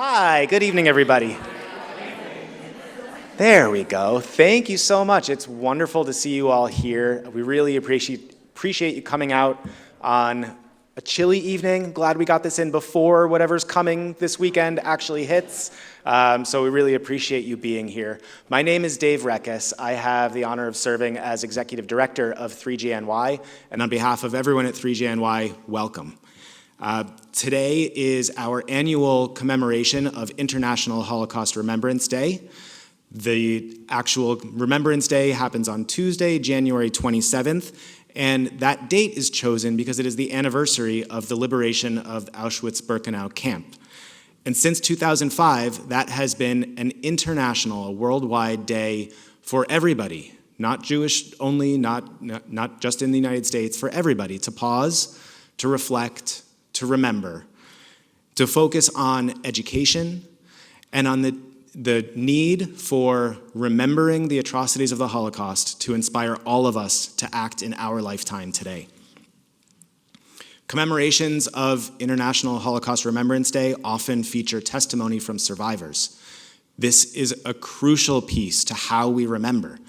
Hi, good evening, everybody. There we go. Thank you so much. It's wonderful to see you all here. We really appreciate you coming out on a chilly evening. Glad we got this in before whatever's coming this weekend actually hits. So we really appreciate you being here. My name is Dave Reckes. I have the honor of serving as Executive Director of 3GNY, and on behalf of everyone at 3GNY, welcome. Today is our annual commemoration of International Holocaust Remembrance Day. The actual Remembrance Day happens on Tuesday, January 27th, and that date is chosen because it is the anniversary of the liberation of Auschwitz-Birkenau camp. And since 2005, that has been an international, a worldwide day for everybody, not Jewish only, not just in the United States, for everybody to pause, to reflect, to remember, to focus on education and on the need for remembering the atrocities of the Holocaust to inspire all of us to act in our lifetime today. Commemorations of International Holocaust Remembrance Day often feature testimony from survivors. This is a crucial piece to how we remember.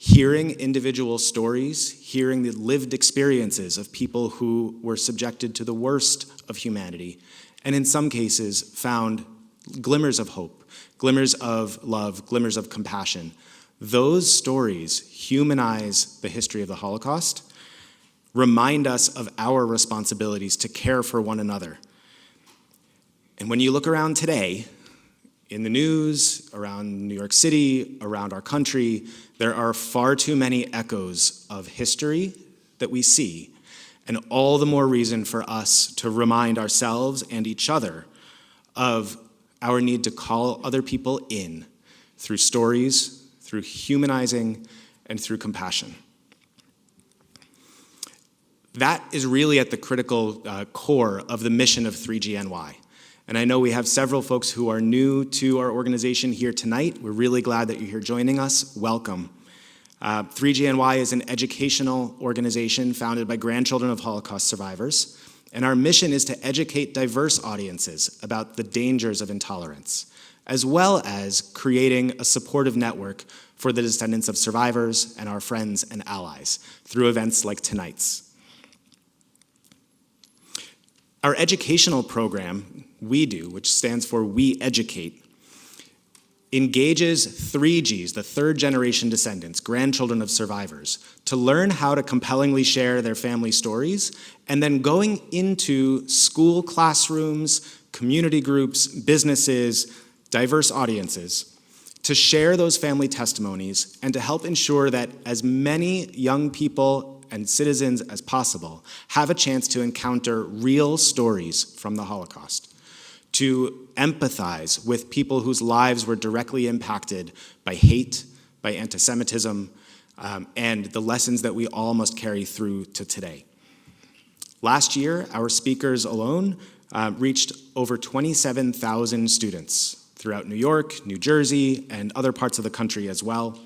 Hearing individual stories, hearing the lived experiences of people who were subjected to the worst of humanity, and in some cases found glimmers of hope, glimmers of love, glimmers of compassion. Those stories humanize the history of the Holocaust, remind us of our responsibilities to care for one another. And when you look around today, in the news, around New York City, around our country, there are far too many echoes of history that we see, and all the more reason for us to remind ourselves and each other of our need to call other people in through stories, through humanizing, and through compassion. That is really at the critical core of the mission of 3GNY. And I know we have several folks who are new to our organization here tonight. We're really glad that you're here joining us. Welcome. 3GNY is an educational organization founded by grandchildren of Holocaust survivors. And our mission is to educate diverse audiences about the dangers of intolerance, as well as creating a supportive network for the descendants of survivors and our friends and allies through events like tonight's. Our educational program, We Do, which stands for We Educate, engages 3Gs, the third generation descendants, grandchildren of survivors, to learn how to compellingly share their family stories, and then going into school classrooms, community groups, businesses, diverse audiences, to share those family testimonies and to help ensure that as many young people and citizens as possible have a chance to encounter real stories from the Holocaust, to empathize with people whose lives were directly impacted by hate, by anti-Semitism, and the lessons that we all must carry through to today. Last year, our speakers alone reached over 27,000 students throughout New York, New Jersey, and other parts of the country as well.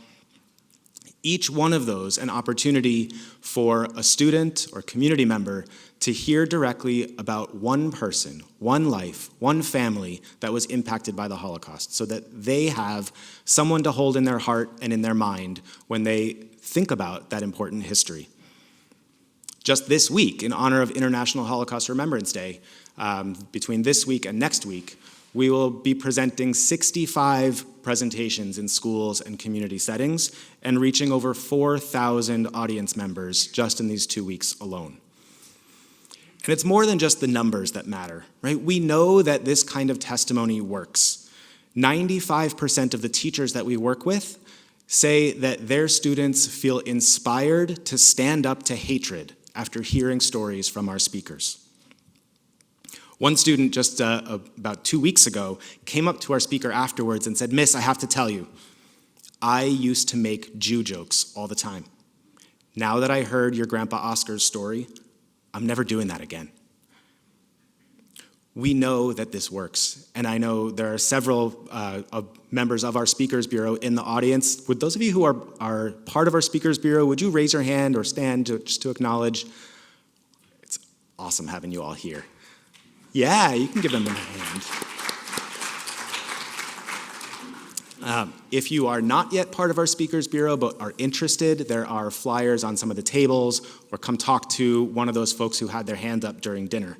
Each one of those an opportunity for a student or community member to hear directly about one person, one life, one family that was impacted by the Holocaust, so that they have someone to hold in their heart and in their mind when they think about that important history. Just this week, in honor of International Holocaust Remembrance Day, between this week and next week, we will be presenting 65 presentations in schools and community settings and reaching over 4,000 audience members just in these 2 weeks alone. And it's more than just the numbers that matter, right? We know that this kind of testimony works. 95% of the teachers that we work with say that their students feel inspired to stand up to hatred after hearing stories from our speakers. One student just about 2 weeks ago came up to our speaker afterwards and said, "Miss, I have to tell you, I used to make Jew jokes all the time. Now that I heard your Grandpa Oscar's story, I'm never doing that again." We know that this works, and I know there are several members of our Speakers Bureau in the audience. Would those of you who are part of our Speakers Bureau, would you raise your hand or stand just to acknowledge? It's awesome having you all here. Yeah, you can give them a hand. If you are not yet part of our Speakers Bureau but are interested, there are flyers on some of the tables, or come talk to one of those folks who had their hand up during dinner.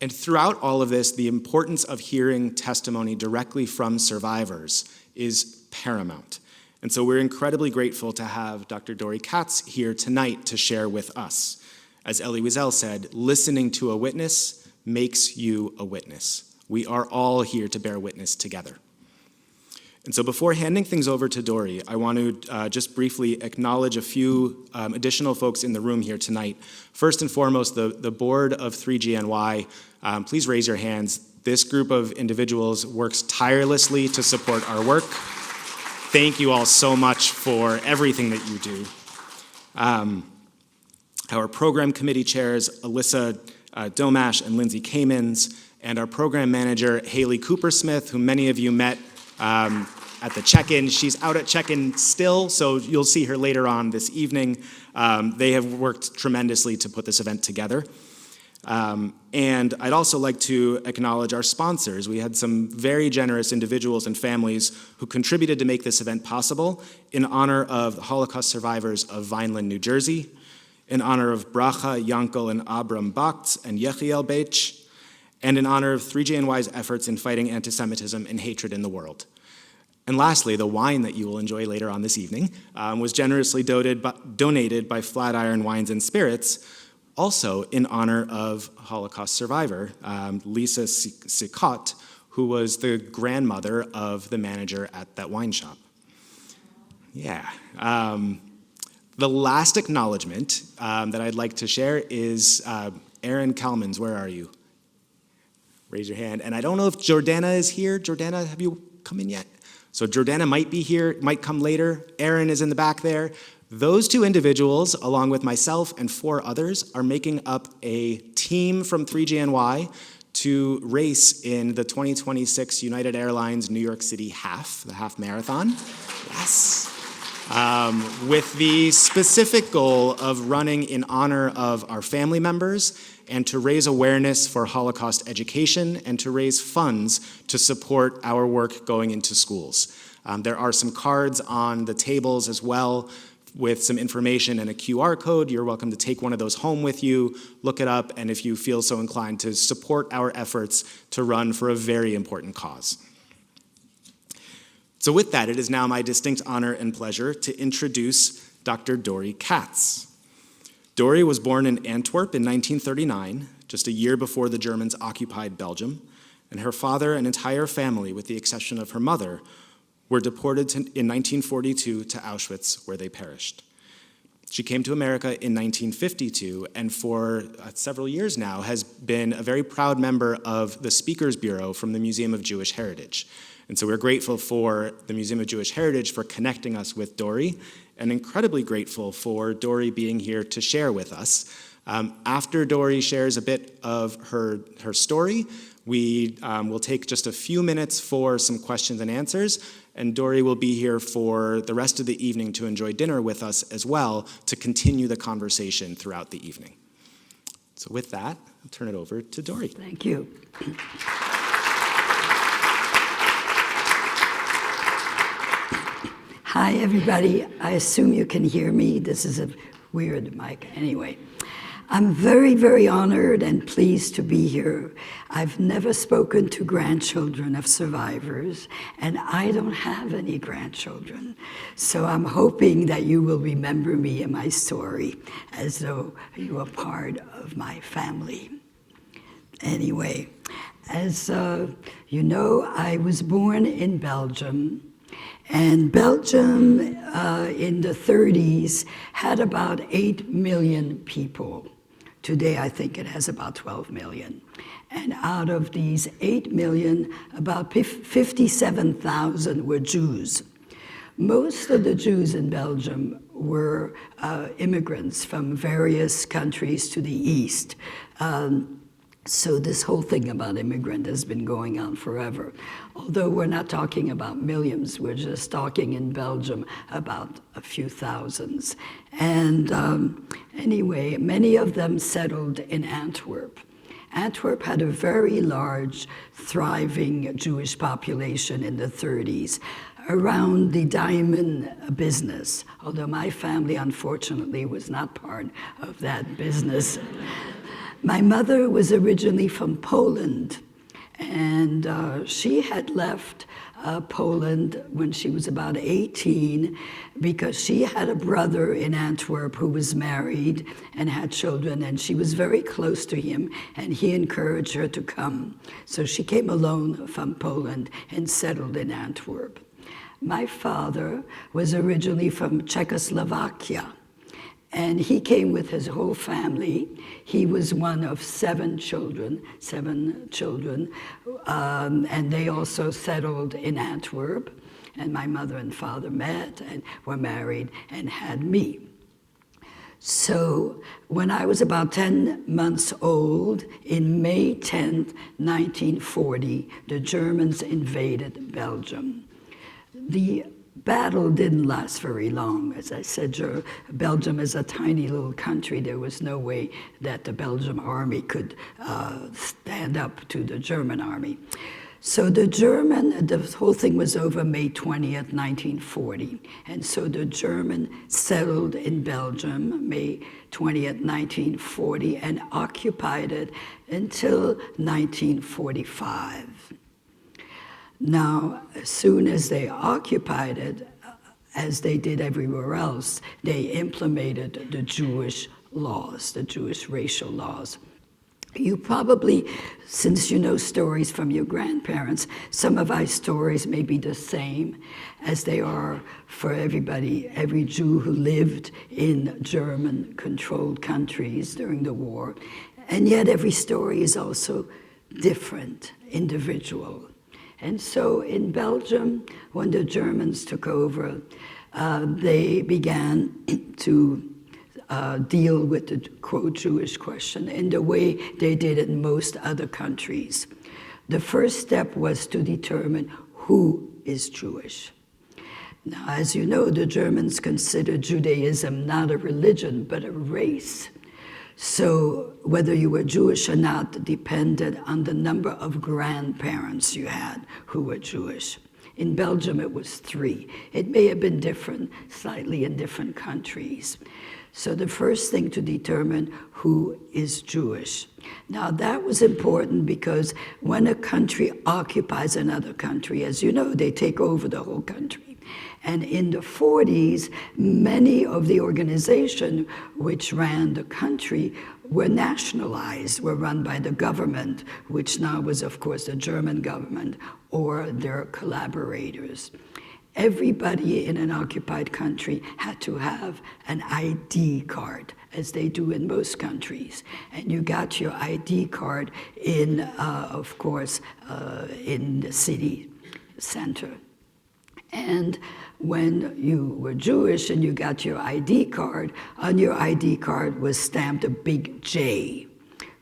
And throughout all of this, the importance of hearing testimony directly from survivors is paramount. And so we're incredibly grateful to have Dr. Dori Katz here tonight to share with us. As Elie Wiesel said, listening to a witness makes you a witness. We are all here to bear witness together. And so before handing things over to Dori, I want to just briefly acknowledge a few additional folks in the room here tonight. First and foremost, the board of 3GNY. Please raise your hands. This group of individuals works tirelessly to support our work. Thank you all so much for everything that you do. Our program committee chairs, Alyssa Domash and Lindsay Kamens, and our program manager, Haley Coopersmith, who many of you met at the check-in. She's out at check-in still, so you'll see her later on this evening. They have worked tremendously to put this event together. And I'd also like to acknowledge our sponsors. We had some very generous individuals and families who contributed to make this event possible in honor of the Holocaust survivors of Vineland, New Jersey, in honor of Bracha, Yankel, and Abram Bakts, and Yechiel Beich, and in honor of 3GNY's efforts in fighting anti-Semitism and hatred in the world. And lastly, the wine that you will enjoy later on this evening was generously donated by Flatiron Wines and Spirits, also in honor of Holocaust survivor Lisa Sikot, who was the grandmother of the manager at that wine shop. Yeah. The last acknowledgement that I'd like to share is Aaron Kalmans. Where are you? Raise your hand. And I don't know if Jordana is here. Jordana, have you come in yet? So Jordana might be here, might come later. Aaron is in the back there. Those two individuals, along with myself and 4 others, are making up a team from 3GNY to race in the 2026 United Airlines New York City half, the half marathon. Yes. With the specific goal of running in honor of our family members and to raise awareness for Holocaust education and to raise funds to support our work going into schools. There are some cards on the tables as well with some information and a QR code. You're welcome to take one of those home with you, look it up, and if you feel so inclined, to support our efforts to run for a very important cause. So with that, it is now my distinct honor and pleasure to introduce Dr. Dori Katz. Dori was born in Antwerp in 1939, just a year before the Germans occupied Belgium, and her father and entire family, with the exception of her mother, were deported in 1942 to Auschwitz, where they perished. She came to America in 1952, and for several years now has been a very proud member of the Speakers Bureau from the Museum of Jewish Heritage. And so we're grateful for the Museum of Jewish Heritage for connecting us with Dori, and incredibly grateful for Dori being here to share with us. After Dori shares a bit of her story, we will take just a few minutes for some questions and answers, and Dori will be here for the rest of the evening to enjoy dinner with us as well, to continue the conversation throughout the evening. So with that, I'll turn it over to Dori. Thank you. Hi, everybody. I assume you can hear me. This is a weird mic. Anyway, I'm very, very honored and pleased to be here. I've never spoken to grandchildren of survivors, and I don't have any grandchildren. So I'm hoping that you will remember me and my story as though you are part of my family. Anyway, as you know, I was born in Belgium. And Belgium in the 30s had about 8 million people. Today, I think it has about 12 million. And out of these 8 million, about 57,000 were Jews. Most of the Jews in Belgium were immigrants from various countries to the east. So this whole thing about immigrant has been going on forever. Although we're not talking about millions, we're just talking in Belgium about a few thousands. And anyway, many of them settled in Antwerp. Antwerp had a very large, thriving Jewish population in the 30s around the diamond business, although my family, unfortunately, was not part of that business. My mother was originally from Poland, and she had left Poland when she was about 18 because she had a brother in Antwerp who was married and had children, and she was very close to him, and he encouraged her to come. So she came alone from Poland and settled in Antwerp. My father was originally from Czechoslovakia, and he came with his whole family. He was one of seven children, and they also settled in Antwerp. And my mother and father met and were married and had me. So when I was about 10 months old, in May 10th, 1940, the Germans invaded Belgium. The battle didn't last very long. As I said, Belgium is a tiny little country. There was no way that the Belgian army could stand up to the German army. So the whole thing was over May 20th, 1940. And so the German settled in Belgium, May 20th, 1940, and occupied it until 1945. Now, as soon as they occupied it, as they did everywhere else, they implemented the Jewish laws, the Jewish racial laws. You probably, since you know stories from your grandparents, some of our stories may be the same as they are for everybody, every Jew who lived in German-controlled countries during the war. And yet every story is also different, individual. And so in Belgium, when the Germans took over, they began to deal with the, quote, Jewish question in the way they did in most other countries. The first step was to determine who is Jewish. Now, as you know, the Germans considered Judaism not a religion, but a race. So whether you were Jewish or not depended on the number of grandparents you had who were Jewish. In Belgium, it was 3. It may have been different slightly in different countries. So the first thing to determine who is Jewish. Now that was important because when a country occupies another country, as you know, they take over the whole country. And in the 40s, many of the organizations which ran the country were nationalized, were run by the government, which now was, of course, the German government or their collaborators. Everybody in an occupied country had to have an ID card, as they do in most countries. And you got your ID card in, of course, in the city center. And when you were Jewish and you got your ID card, on your ID card was stamped a big J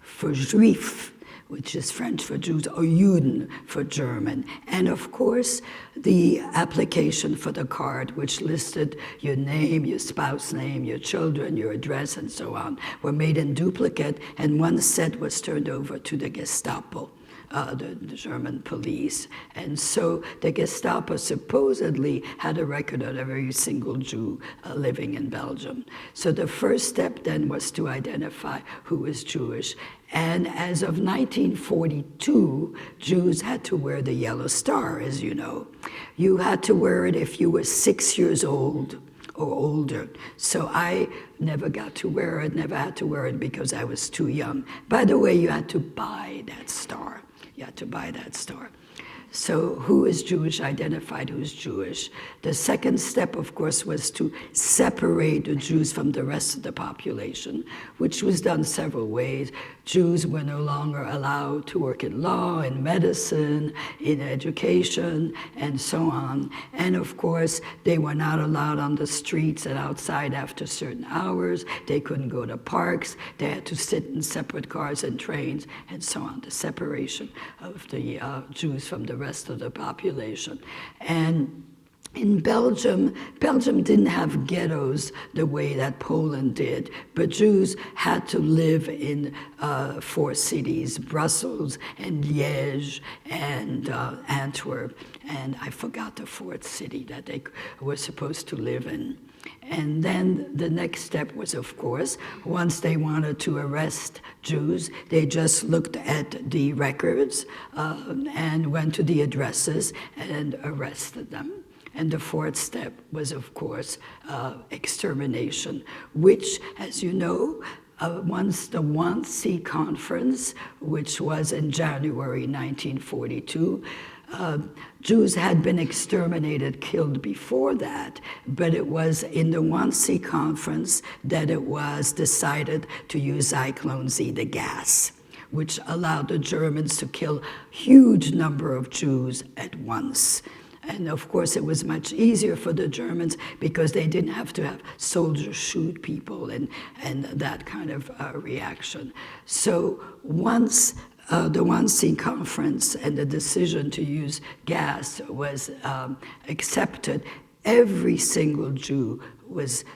for Juif, which is French for Jews, or Juden for German. And of course, the application for the card, which listed your name, your spouse name, your children, your address, and so on, were made in duplicate, and one set was turned over to the Gestapo. The German police. And so the Gestapo supposedly had a record of every single Jew living in Belgium. So the first step then was to identify who was Jewish. And as of 1942, Jews had to wear the yellow star, as you know. You had to wear it if you were 6 years old or older. So I never got to wear it, never had to wear it because I was too young. By the way, you had to buy that star. You had to buy that star. So who is Jewish, identified who's Jewish. The second step, of course, was to separate the Jews from the rest of the population, which was done several ways. Jews were no longer allowed to work in law, in medicine, in education, and so on. And of course, they were not allowed on the streets and outside after certain hours. They couldn't go to parks. They had to sit in separate cars and trains, and so on. The separation of the Jews from the rest of the population. And In Belgium didn't have ghettos the way that Poland did, but Jews had to live in 4 cities, Brussels and Liège and Antwerp, and I forgot the 4th city that they were supposed to live in. And then the next step was, of course, once they wanted to arrest Jews, they just looked at the records and went to the addresses and arrested them. And the 4th step was, of course, extermination, which, as you know, once the Wannsee Conference, which was in January 1942, Jews had been exterminated, killed before that, but it was in the Wannsee Conference that it was decided to use Zyklon Z, the gas, which allowed the Germans to kill huge number of Jews at once. And of course, it was much easier for the Germans because they didn't have to have soldiers shoot people and that kind of reaction. So once the Wannsee Conference and the decision to use gas was accepted, every single Jew was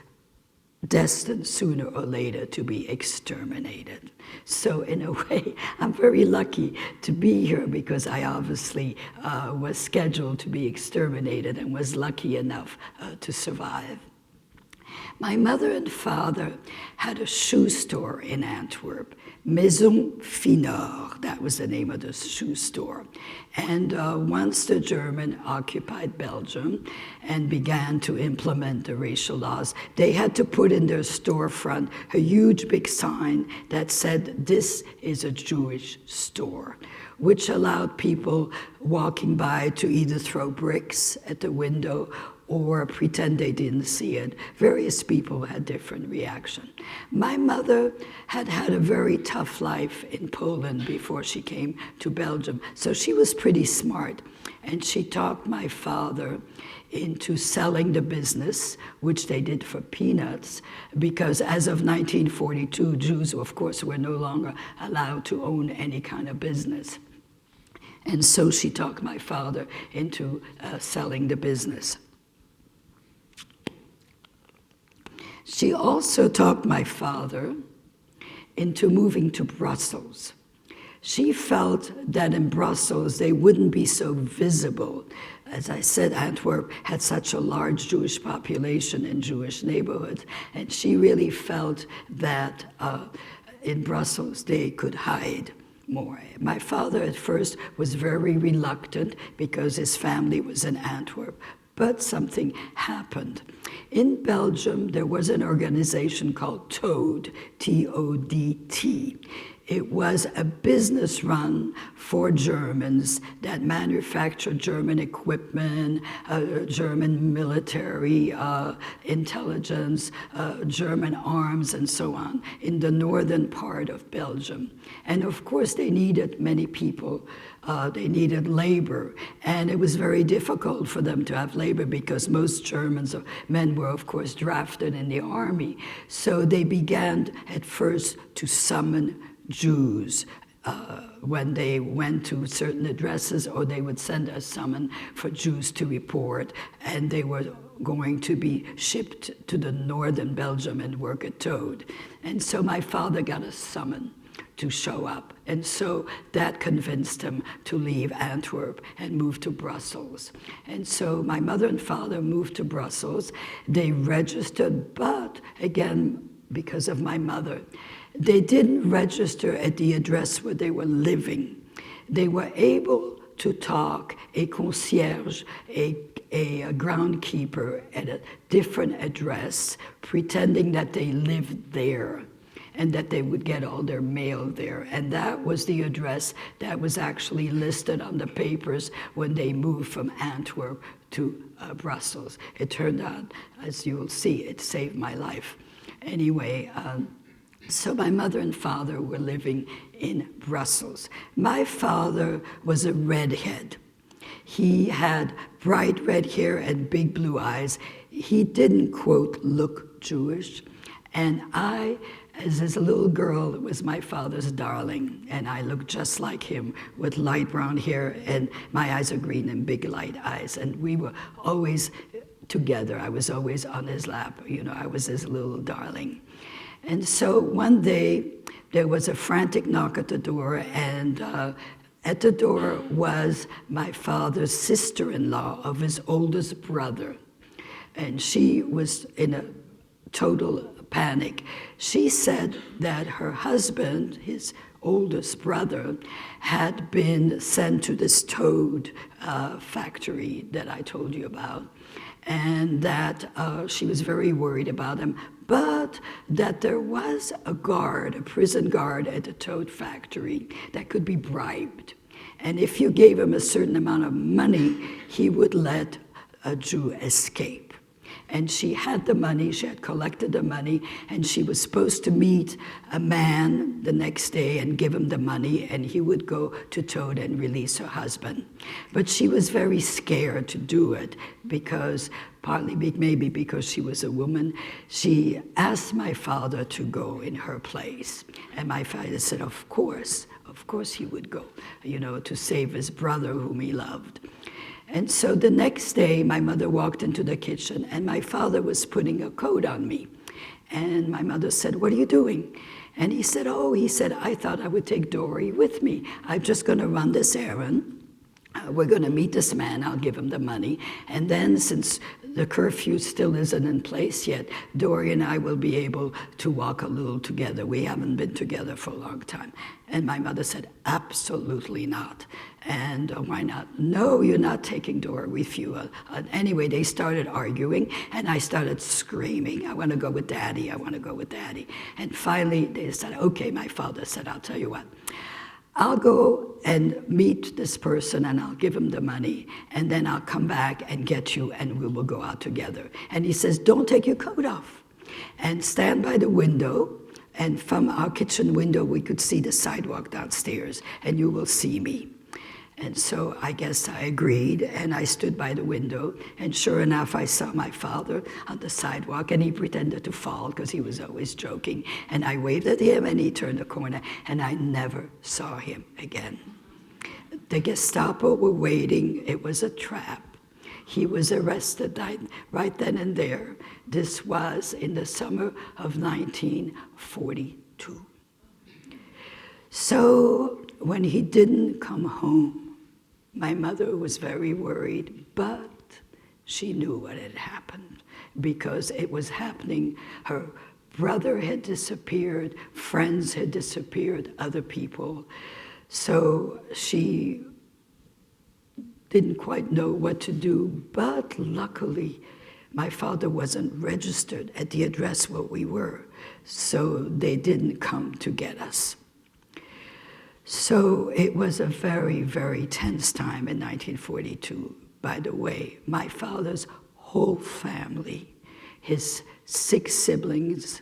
destined sooner or later to be exterminated. So in a way, I'm very lucky to be here because I obviously was scheduled to be exterminated and was lucky enough to survive. My mother and father had a shoe store in Antwerp, Maison Finor, that was the name of the shoe store. And once the German occupied Belgium and began to implement the racial laws, they had to put in their storefront a huge big sign that said, "This is a Jewish store," which allowed people walking by to either throw bricks at the window or pretend they didn't see it. Various people had different reaction. My mother had had a very tough life in Poland before she came to Belgium, so she was pretty smart. And she talked my father into selling the business, which they did for peanuts, because as of 1942, Jews, of course, were no longer allowed to own any kind of business. And so she talked my father into selling the business. She also talked my father into moving to Brussels. She felt that in Brussels they wouldn't be so visible. As I said, Antwerp had such a large Jewish population in Jewish neighborhoods, and she really felt that in Brussels they could hide more. My father at first was very reluctant because his family was in Antwerp, but something happened. In Belgium, there was an organization called TODT, T-O-D-T. It was a business run for Germans that manufactured German equipment, German military intelligence, German arms, and so on, in the northern part of Belgium. And of course, they needed many people. They needed labor, and it was very difficult for them to have labor because most Germans, men were of course drafted in the army. So they began at first to summon Jews when they went to certain addresses, or they would send a summon for Jews to report, and they were going to be shipped to the northern Belgium and work at Toad. And so my father got a summon to show up. And so that convinced him to leave Antwerp and move to Brussels. And so my mother and father moved to Brussels. They registered, but again, because of my mother, they didn't register at the address where they were living. They were able to talk a concierge, a groundkeeper at a different address, pretending that they lived there and that they would get all their mail there. And that was the address that was actually listed on the papers when they moved from Antwerp to Brussels. It turned out, as you will see, it saved my life. Anyway, so my mother and father were living in Brussels. My father was a redhead. He had bright red hair and big blue eyes. He didn't, quote, look Jewish. And I, as a little girl, was my father's darling, and I looked just like him with light brown hair, and my eyes are green and big light eyes. And we were always together. I was always on his lap. I was his little darling. And so one day, there was a frantic knock at the door, and at the door was my father's sister-in-law of his oldest brother. And she was in a total panic. She said that her husband, his oldest brother, had been sent to this toad factory that I told you about, and that she was very worried about him, but that there was a prison guard at the toad factory that could be bribed. And if you gave him a certain amount of money, he would let a Jew escape. And she had the money, she had collected the money, and she was supposed to meet a man the next day and give him the money, and he would go to Toad and release her husband. But she was very scared to do it, because partly maybe because she was a woman. She asked my father to go in her place. And my father said, of course he would go, to save his brother whom he loved. And so the next day, my mother walked into the kitchen, and my father was putting a coat on me. And my mother said, what are you doing? And he said, I thought I would take Dori with me. I'm just going to run this errand. We're going to meet this man. I'll give him the money. And then, since the curfew still isn't in place yet, Dori and I will be able to walk a little together. We haven't been together for a long time. And my mother said, absolutely not. And why not? No, you're not taking Dori with you. Anyway, they started arguing, and I started screaming, I want to go with Daddy, I want to go with Daddy. And finally, they said, okay, my father said, I'll tell you what. I'll go and meet this person, and I'll give him the money, and then I'll come back and get you, and we will go out together. And he says, don't take your coat off, and stand by the window, and from our kitchen window, we could see the sidewalk downstairs, and you will see me. And so I guess I agreed, and I stood by the window, and sure enough, I saw my father on the sidewalk, and he pretended to fall because he was always joking. And I waved at him, and he turned the corner, and I never saw him again. The Gestapo were waiting. It was a trap. He was arrested right then and there. This was in the summer of 1942. So when he didn't come home, my mother was very worried, but she knew what had happened because it was happening. Her brother had disappeared, friends had disappeared, other people. So she didn't quite know what to do, but luckily my father wasn't registered at the address where we were, so they didn't come to get us. So it was a very, very tense time in 1942. By the way, my father's whole family, his 6 siblings,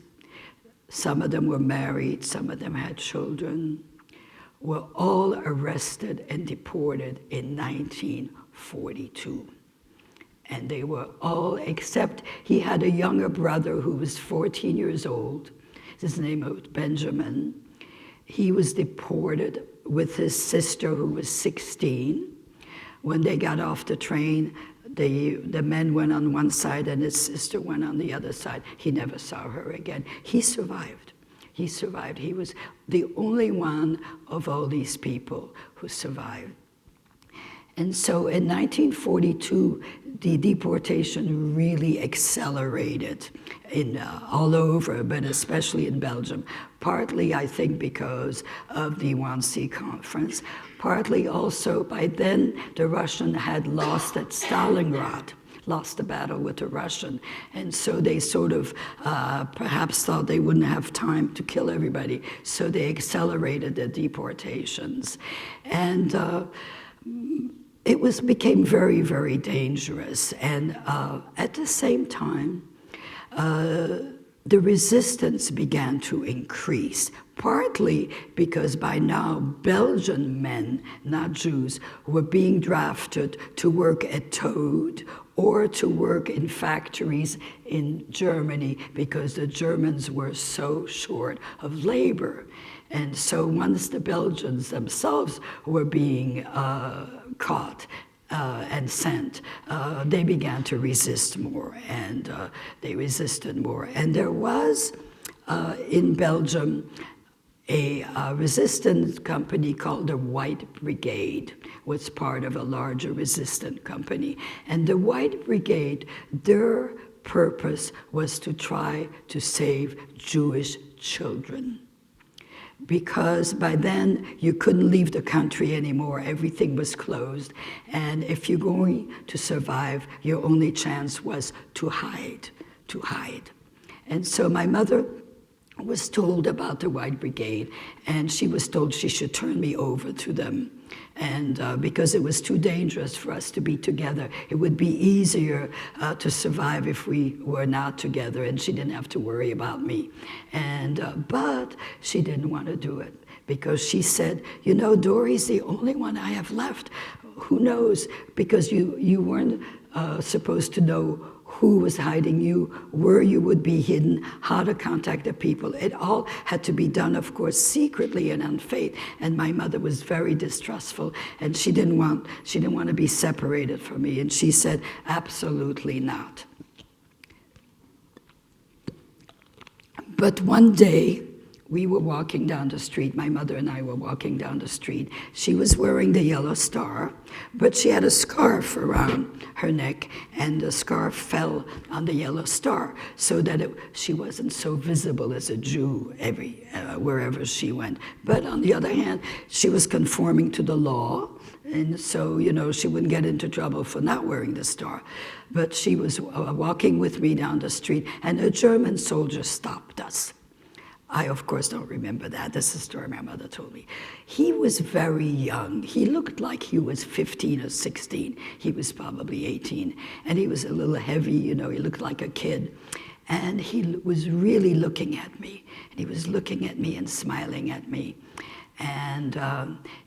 some of them were married, some of them had children, were all arrested and deported in 1942. And they were all, except he had a younger brother who was 14 years old. His name was Benjamin. He was deported with his sister who was 16. When they got off the train, the men went on one side and his sister went on the other side. He never saw her again. He survived. He survived. He was the only one of all these people who survived. And so in 1942, the deportation really accelerated all over, but especially in Belgium. Partly, I think, because of the Wannsee Conference. Partly also, by then, the Russian had lost at Stalingrad, lost the battle with the Russian. And so they sort of perhaps thought they wouldn't have time to kill everybody. So they accelerated the deportations. And it became very, very dangerous. And at the same time, the resistance began to increase, partly because by now Belgian men, not Jews, were being drafted to work at Toad or to work in factories in Germany because the Germans were so short of labor. And so once the Belgians themselves were being caught, and sent, they began to resist more, and they resisted more. And there was in Belgium a resistance company called the White Brigade, was part of a larger resistance company. And the White Brigade, their purpose was to try to save Jewish children. Because by then you couldn't leave the country anymore, everything was closed. And if you're going to survive, your only chance was to hide. And so my mother was told about the White Brigade, and she was told she should turn me over to them. And because it was too dangerous for us to be together, it would be easier to survive if we were not together, and she didn't have to worry about me. And but she didn't want to do it because she said, you know, Dori's the only one I have left. Who knows? Because you weren't supposed to know who was hiding you, where you would be hidden, how to contact the people. It all had to be done, of course, secretly and on faith. And my mother was very distrustful, and she didn't want to be separated from me. And she said, absolutely not. But one day, we were walking down the street. My mother and I were walking down the street. She was wearing the yellow star, but she had a scarf around her neck, and the scarf fell on the yellow star so that she wasn't so visible as a Jew wherever she went. But on the other hand, she was conforming to the law, and so, you know, she wouldn't get into trouble for not wearing the star. But she was walking with me down the street, and a German soldier stopped us. I, of course, don't remember that. This is a story my mother told me. He was very young. He looked like he was 15 or 16. He was probably 18. And he was a little heavy, you know, he looked like a kid. And he was really looking at me. And he was looking at me and smiling at me. And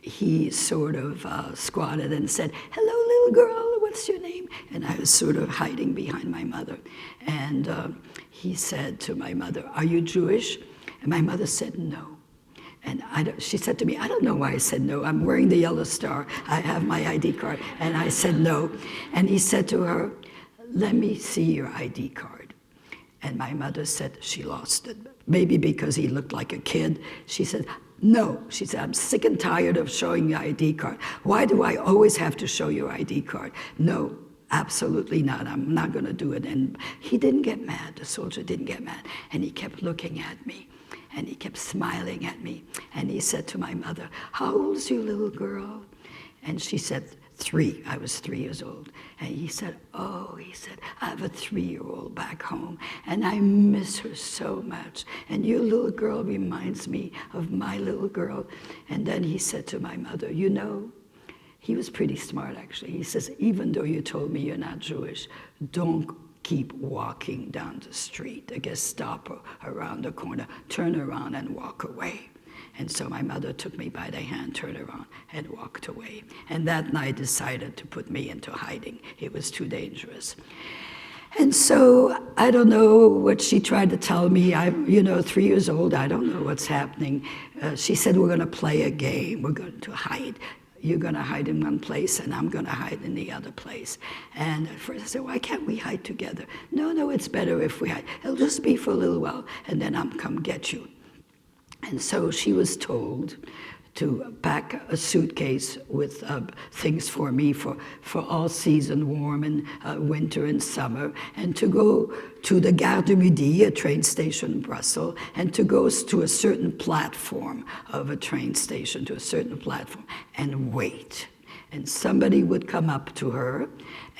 he sort of squatted and said, hello, little girl, what's your name? And I was sort of hiding behind my mother. And he said to my mother, are you Jewish? And my mother said no. And she said to me, I don't know why I said no. I'm wearing the yellow star. I have my ID card. And I said no. And he said to her, let me see your ID card. And my mother said she lost it. Maybe because he looked like a kid. She said, no. She said, I'm sick and tired of showing your ID card. Why do I always have to show your ID card? No. Absolutely not. I'm not going to do it. And he didn't get mad. The soldier didn't get mad. And he kept looking at me. And he kept smiling at me. And he said to my mother, how old's your little girl? And she said, 3. I was 3 years old. And he said, oh, I have a 3-year-old back home. And I miss her so much. And your little girl reminds me of my little girl. And then he said to my mother, you know, he was pretty smart, actually. He says, even though you told me you're not Jewish, don't keep walking down the street. A Gestapo around the corner. Turn around and walk away. And so my mother took me by the hand, turned around, and walked away. And that night decided to put me into hiding. It was too dangerous. And so I don't know what she tried to tell me. I'm, 3 years old. I don't know what's happening. She said, we're going to play a game. We're going to hide. You're going to hide in one place, and I'm going to hide in the other place. And at first I said, why can't we hide together? No, it's better if we hide. It'll just be for a little while, and then I'll come get you. And so she was told to pack a suitcase with things for me for all season, warm and winter and summer, and to go to the Gare du Midi, a train station in Brussels, and to go to a certain platform of a train station, to a certain platform, and wait. And somebody would come up to her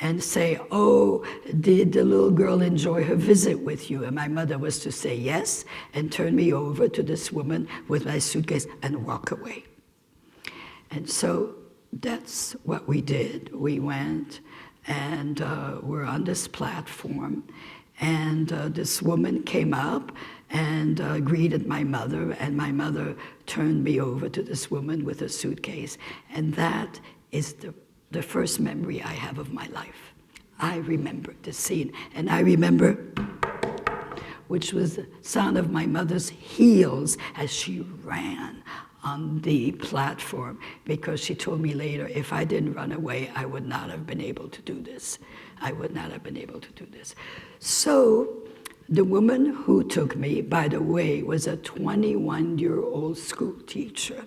and say, oh, did the little girl enjoy her visit with you? And my mother was to say yes, and turn me over to this woman with my suitcase and walk away. And so that's what we did. We went and we're on this platform, and this woman came up and greeted my mother, and my mother turned me over to this woman with a suitcase. And that is the first memory I have of my life. I remember the scene, and I remember, which was the sound of my mother's heels as she ran on the platform, because she told me later, if I didn't run away, I would not have been able to do this. I would not have been able to do this. So the woman who took me, by the way, was a 21-year-old school teacher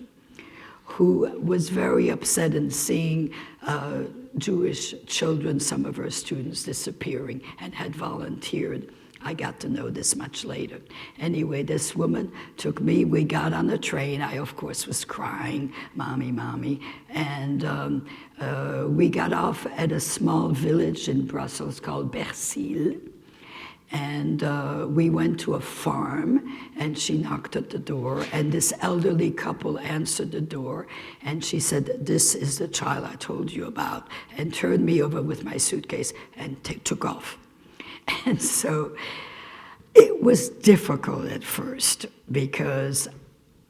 who was very upset in seeing Jewish children, some of her students, disappearing, and had volunteered. I got to know this much later. Anyway, this woman took me. We got on a train. I, of course, was crying, "Mommy, Mommy." And we got off at a small village in Brussels called Bercil. And we went to a farm, and she knocked at the door, and this elderly couple answered the door, and she said, "This is the child I told you about," and turned me over with my suitcase and took off. And so it was difficult at first because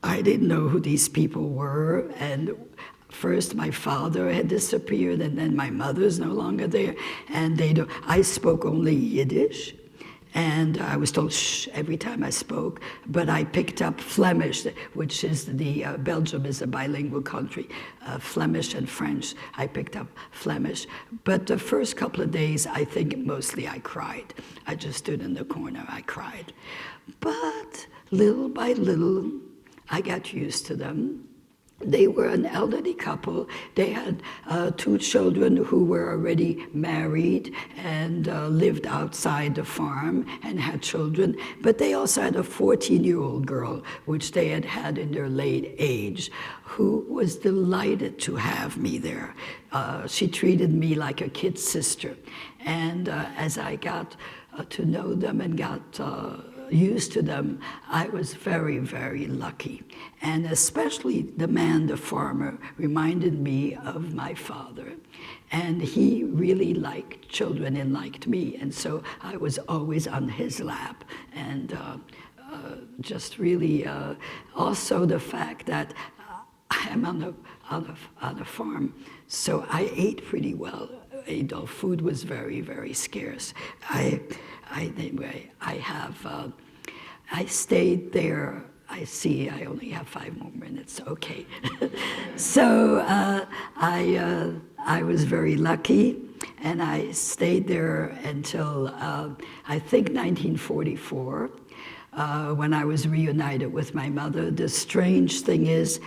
I didn't know who these people were, and first my father had disappeared, and then my mother's no longer there, and I spoke only Yiddish. And I was told shh every time I spoke, but I picked up Flemish, which is Belgium is a bilingual country, Flemish and French. I picked up Flemish. But the first couple of days, I think mostly I cried. I just stood in the corner, I cried. But little by little, I got used to them. They were an elderly couple. They had 2 children who were already married and lived outside the farm and had children. But they also had a 14-year-old girl, which they had had in their late age, who was delighted to have me there. She treated me like a kid sister. And as I got to know them and got used to them, I was very, very lucky. And especially the farmer, reminded me of my father. And he really liked children and liked me. And so I was always on his lap. And just really also the fact that I am on a farm, so I ate pretty well. Food was very, very scarce. I stayed there. I see I only have 5 more minutes, okay. So I was very lucky, and I stayed there until I think 1944, when I was reunited with my mother. The strange thing is,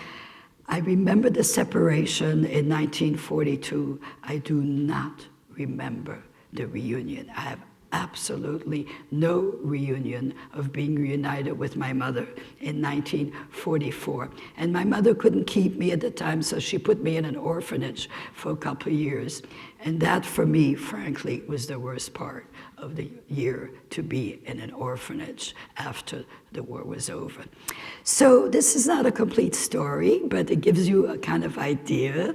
I remember the separation in 1942. I do not remember the reunion. I have absolutely no reunion of being reunited with my mother in 1944. And my mother couldn't keep me at the time, so she put me in an orphanage for a couple of years. And that, for me, frankly, was the worst part of the year, to be in an orphanage after the war was over. So this is not a complete story, but it gives you a kind of idea.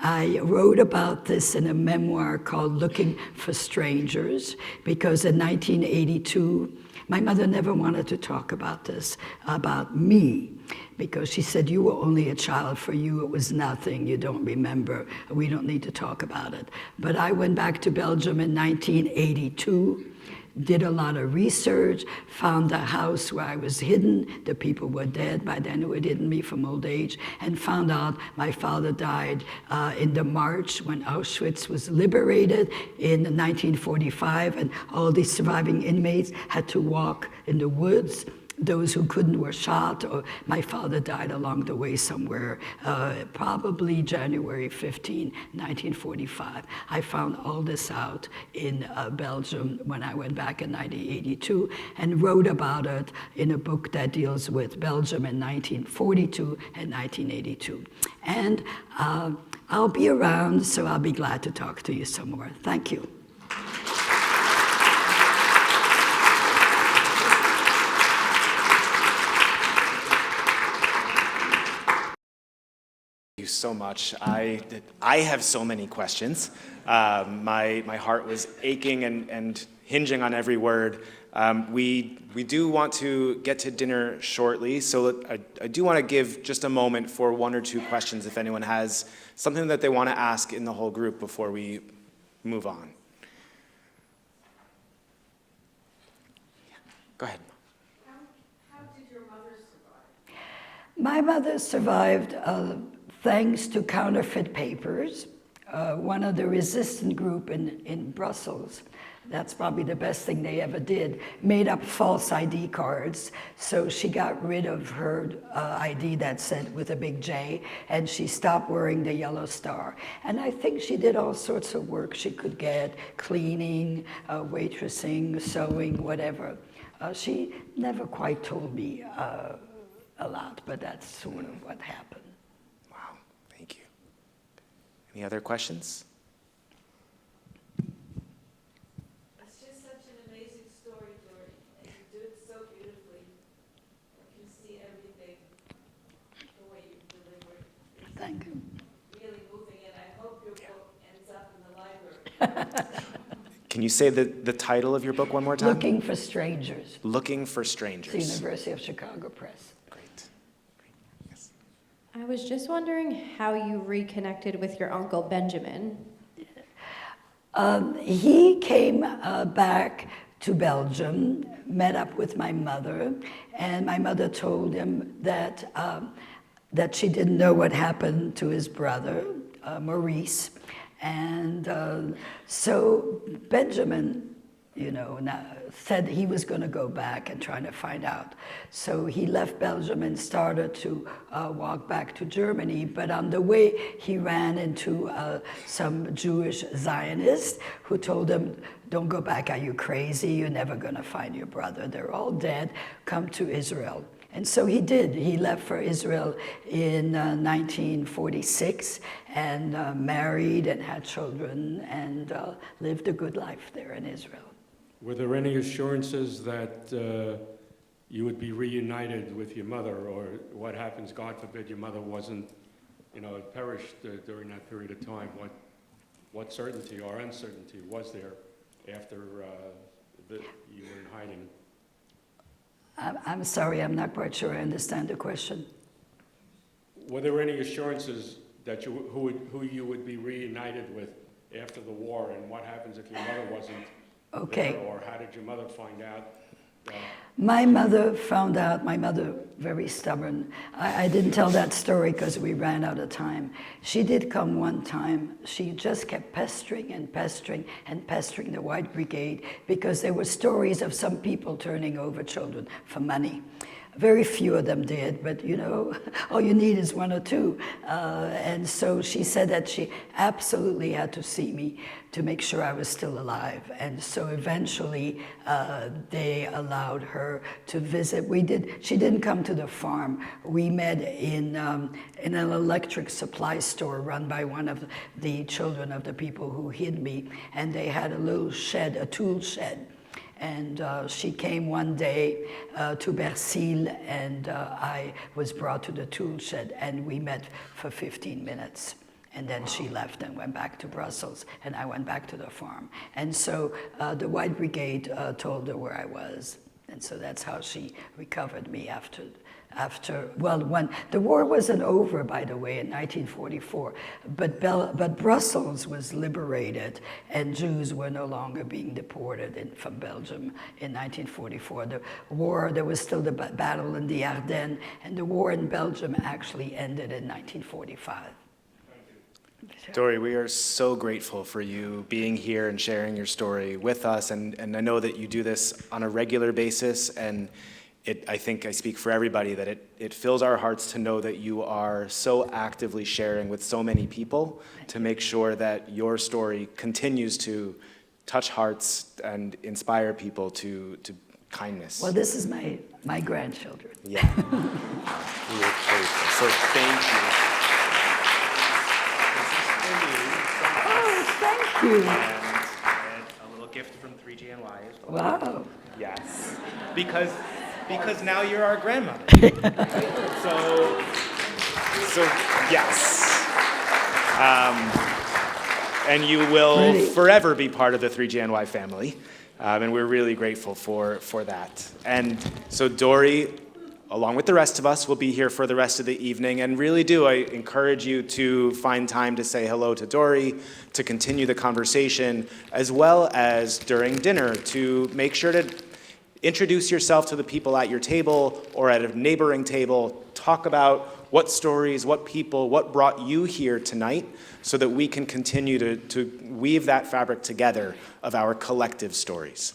I wrote about this in a memoir called Looking for Strangers, because in 1982, my mother never wanted to talk about this, about me, because she said, "You were only a child. For you, it was nothing. You don't remember. We don't need to talk about it." But I went back to Belgium in 1982, did a lot of research, found a house where I was hidden. The people were dead by then who had hidden me from old age, and found out my father died in the March when Auschwitz was liberated in 1945, and all these surviving inmates had to walk in the woods. Those who couldn't were shot, or my father died along the way somewhere, probably January 15, 1945. I found all this out in Belgium when I went back in 1982, and wrote about it in a book that deals with Belgium in 1942 and 1982. And I'll be around, so I'll be glad to talk to you some more. Thank you. You so much. I have so many questions. My heart was aching and hinging on every word. We do want to get to dinner shortly, so I do want to give just a moment for 1 or 2 questions if anyone has something that they want to ask in the whole group before we move on. Go ahead. My mother survived thanks to counterfeit papers. One of the resistant group in Brussels, that's probably the best thing they ever did, made up false ID cards. So she got rid of her ID that said with a big J, and she stopped wearing the yellow star. And I think she did all sorts of work she could get, cleaning, waitressing, sewing, whatever. She never quite told me a lot, but that's sort of what happened. Wow, thank you. Any other questions? It's just such an amazing story, Dori, and you do it so beautifully. I can see everything the way you deliver it. It's Thank you. really moving, and I hope your book ends up in the library. Can you say the title of your book one more time? Looking for Strangers. Looking for It's the Strangers. University of Chicago Press. Great. Yes. I was just wondering how you reconnected with your uncle Benjamin. He came back to Belgium, met up with my mother, and my mother told him that she didn't know what happened to his brother, Maurice. And so Benjamin, said he was going to go back and try to find out. So he left Belgium and started to walk back to Germany. But on the way, he ran into some Jewish Zionists who told him, "Don't go back, are you crazy? You're never going to find your brother. They're all dead. Come to Israel." And so he did. He left for Israel in 1946 and married and had children and lived a good life there in Israel. Were there any assurances that you would be reunited with your mother, or what happens, God forbid, your mother wasn't, perished during that period of time? What certainty or uncertainty was there after you were in hiding? I'm sorry, I'm not quite sure I understand the question. Were there any assurances that who you would be reunited with after the war, and what happens if your mother wasn't there, or how did your mother find out? My mother found out, my mother, very stubborn. I didn't tell that story because we ran out of time. She did come one time. She just kept pestering and pestering and pestering the White Brigade because there were stories of some people turning over children for money. Very few of them did, but all you need is one or two. And so she said that she absolutely had to see me to make sure I was still alive. And so eventually they allowed her to visit. She didn't come to the farm. We met in an electric supply store run by one of the children of the people who hid me. And they had a little shed, a tool shed. And she came one day to Bercy, and I was brought to the tool shed, and we met for 15 minutes. And then she left and went back to Brussels, and I went back to the farm. And so the White Brigade told her where I was. And so that's how she recovered me when the war wasn't over, by the way, in 1944, but Brussels was liberated and Jews were no longer being deported from Belgium in 1944. There was still the battle in the Ardennes, and the war in Belgium actually ended in 1945. Dori, we are so grateful for you being here and sharing your story with us, and I know that you do this on a regular basis, and I think I speak for everybody that it fills our hearts to know that you are so actively sharing with so many people to make sure that your story continues to touch hearts and inspire people to kindness. Well, this is my grandchildren. Yeah. We are grateful. So thank you. Oh, thank you. And a little gift from 3GNY as well. Wow. Yes. Because now you're our grandmother. So yes. And you will forever be part of the 3GNY family. And we're really grateful for that. And so Dori, along with the rest of us, will be here for the rest of the evening. And really I encourage you to find time to say hello to Dori, to continue the conversation, as well as during dinner to make sure to Introduce yourself to the people at your table or at a neighboring table. Talk about what stories, what people, what brought you here tonight, so that we can continue to weave that fabric together of our collective stories.